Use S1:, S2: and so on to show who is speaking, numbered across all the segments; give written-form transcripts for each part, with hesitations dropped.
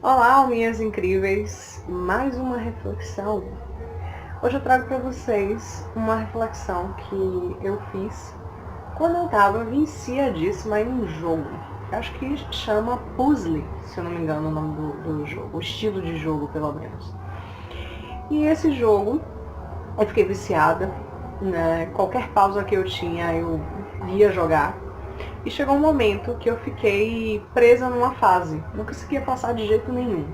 S1: Olá, alminhas incríveis! Mais uma reflexão. Hoje eu trago para vocês uma reflexão que eu fiz quando eu estava viciadíssima em um jogo. Acho que chama Puzzle, se eu não me engano o nome do jogo, o estilo de jogo pelo menos. E esse jogo, eu fiquei viciada, né? Qualquer pausa que eu tinha eu ia jogar. E chegou um momento que eu fiquei presa numa fase, não conseguia passar de jeito nenhum.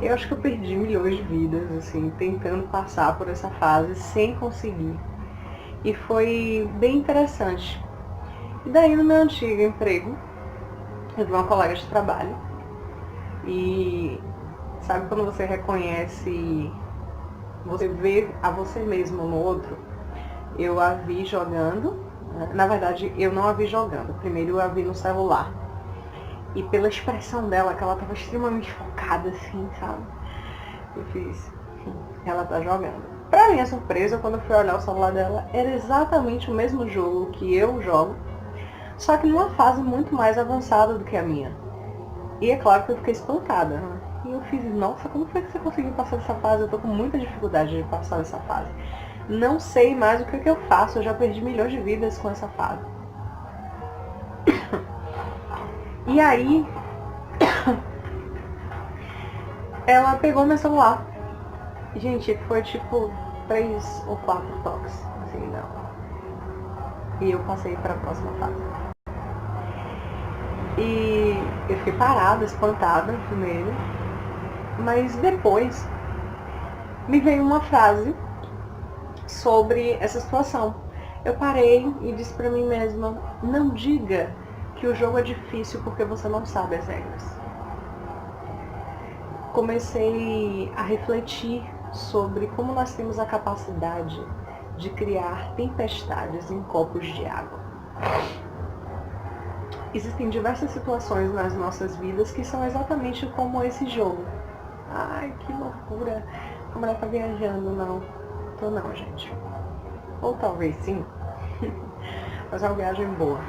S1: Eu acho que eu perdi milhões de vidas, assim, tentando passar por essa fase sem conseguir. E foi bem interessante. E daí no meu antigo emprego, eu vi uma colega de trabalho. E sabe quando você reconhece, você vê a você mesmo no outro? Eu a vi jogando. Na verdade, eu não a vi jogando. Primeiro eu a vi no celular. E pela expressão dela, que ela estava extremamente focada, assim, sabe? Eu fiz, ela tá jogando. Pra minha surpresa, quando eu fui olhar o celular dela, era exatamente o mesmo jogo que eu jogo, só que numa fase muito mais avançada do que a minha. E é claro que eu fiquei espantada, né? E eu fiz, nossa, como foi que você conseguiu passar dessa fase? Eu tô com muita dificuldade de passar dessa fase. Não sei mais o que eu faço, eu já perdi milhões de vidas com essa fase. E aí, ela pegou meu celular. Gente, foi tipo 3 ou 4 toques, assim, não. E eu passei para a próxima fase. E eu fiquei parada, espantada primeiro. Mas depois me veio uma frase sobre essa situação. Eu parei e disse pra mim mesma, não diga que o jogo é difícil porque você não sabe as regras. Comecei a refletir sobre como nós temos a capacidade de criar tempestades em copos de água. Existem diversas situações nas nossas vidas que são exatamente como esse jogo. Ai, que loucura! Como ela tá viajando, não. Tô não, gente. Ou talvez sim. Mas é uma viagem boa.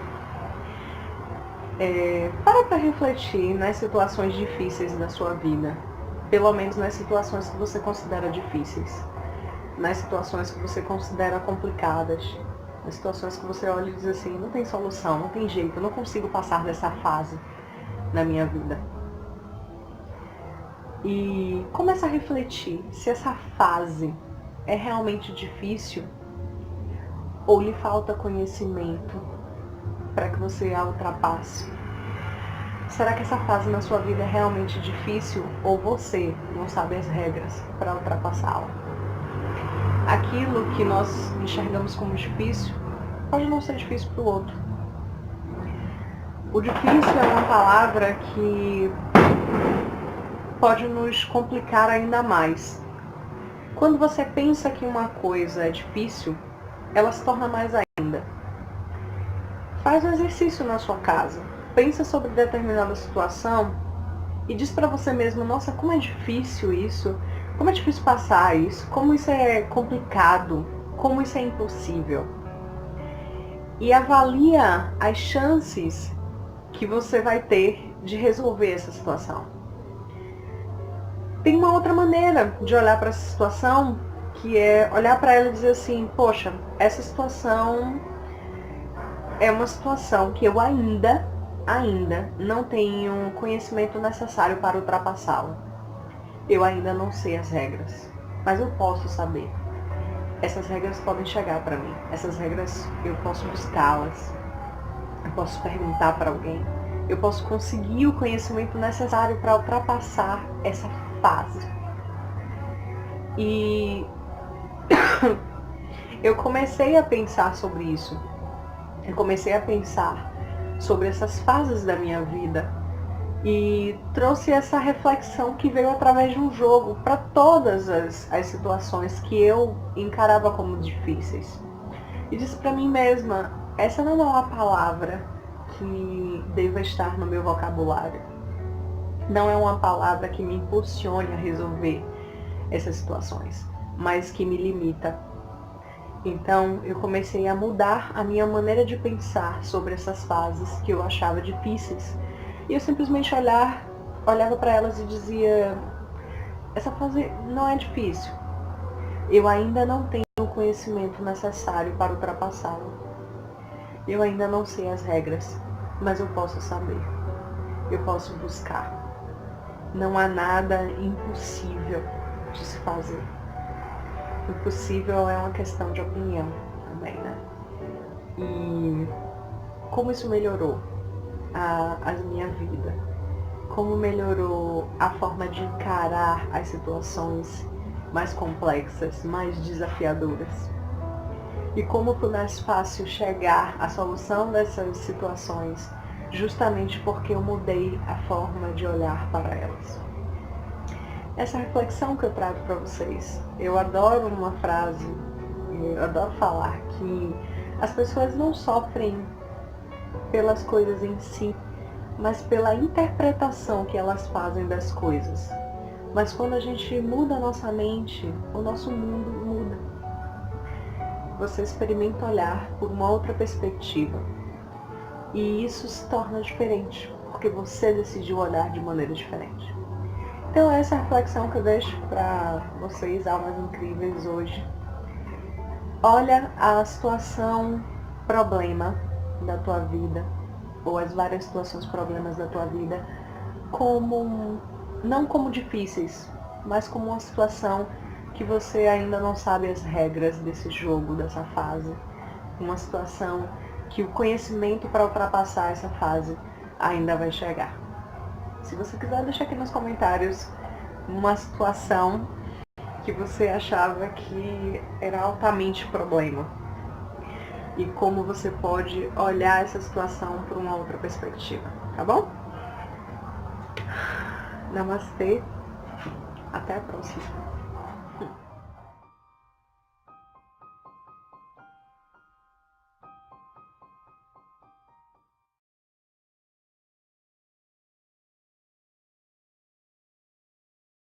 S1: Para refletir nas situações difíceis da sua vida. Pelo menos nas situações que você considera difíceis. Nas situações que você considera complicadas. Nas situações que você olha e diz assim, não tem solução, não tem jeito, eu não consigo passar dessa fase na minha vida. E começa a refletir se essa fase é realmente difícil ou lhe falta conhecimento para que você a ultrapasse. Será que essa fase na sua vida é realmente difícil ou você não sabe as regras para ultrapassá-la? Aquilo que nós enxergamos como difícil pode não ser difícil para o outro. O difícil é uma palavra que pode nos complicar ainda mais. Quando você pensa que uma coisa é difícil, ela se torna mais ainda. Faz um exercício na sua casa. Pensa sobre determinada situação e diz para você mesmo, nossa, como é difícil isso, como é difícil passar isso, como isso é complicado, como isso é impossível. E avalia as chances que você vai ter de resolver essa situação. Tem uma outra maneira de olhar para essa situação, que é olhar para ela e dizer assim, poxa, essa situação é uma situação que eu ainda não tenho conhecimento necessário para ultrapassá-la. Eu ainda não sei as regras, mas eu posso saber. Essas regras podem chegar para mim. Essas regras eu posso buscá-las. Eu posso perguntar para alguém. Eu posso conseguir o conhecimento necessário para ultrapassar essa fase. E eu comecei a pensar sobre isso. Eu comecei a pensar sobre essas fases da minha vida e trouxe essa reflexão que veio através de um jogo para todas as situações que eu encarava como difíceis. E disse para mim mesma, essa não é uma palavra que deva estar no meu vocabulário. Não é uma palavra que me impulsione a resolver essas situações, mas que me limita. Então eu comecei a mudar a minha maneira de pensar sobre essas fases que eu achava difíceis E eu simplesmente olhava para elas e dizia, essa fase não é difícil. Eu ainda não tenho o conhecimento necessário para ultrapassá-la. Eu ainda não sei as regras, mas eu posso saber. Eu posso buscar. Não há nada impossível de se fazer. O impossível é uma questão de opinião também, né? E como isso melhorou a minha vida? Como melhorou a forma de encarar as situações mais complexas, mais desafiadoras? E como foi mais fácil chegar à solução dessas situações, justamente porque eu mudei a forma de olhar para elas. Essa reflexão que eu trago para vocês, eu adoro uma frase, eu adoro falar que as pessoas não sofrem pelas coisas em si, mas pela interpretação que elas fazem das coisas. Mas quando a gente muda a nossa mente, o nosso mundo muda. Você experimenta olhar por uma outra perspectiva. E isso se torna diferente, porque você decidiu olhar de maneira diferente. Então essa é a reflexão que eu deixo para vocês, almas incríveis, hoje. Olha a situação problema da tua vida, ou as várias situações problemas da tua vida, não como difíceis, mas como uma situação que você ainda não sabe as regras desse jogo, dessa fase. Uma situação que o conhecimento para ultrapassar essa fase ainda vai chegar. Se você quiser, deixa aqui nos comentários uma situação que você achava que era altamente problema. E como você pode olhar essa situação por uma outra perspectiva, tá bom? Namastê, até a próxima.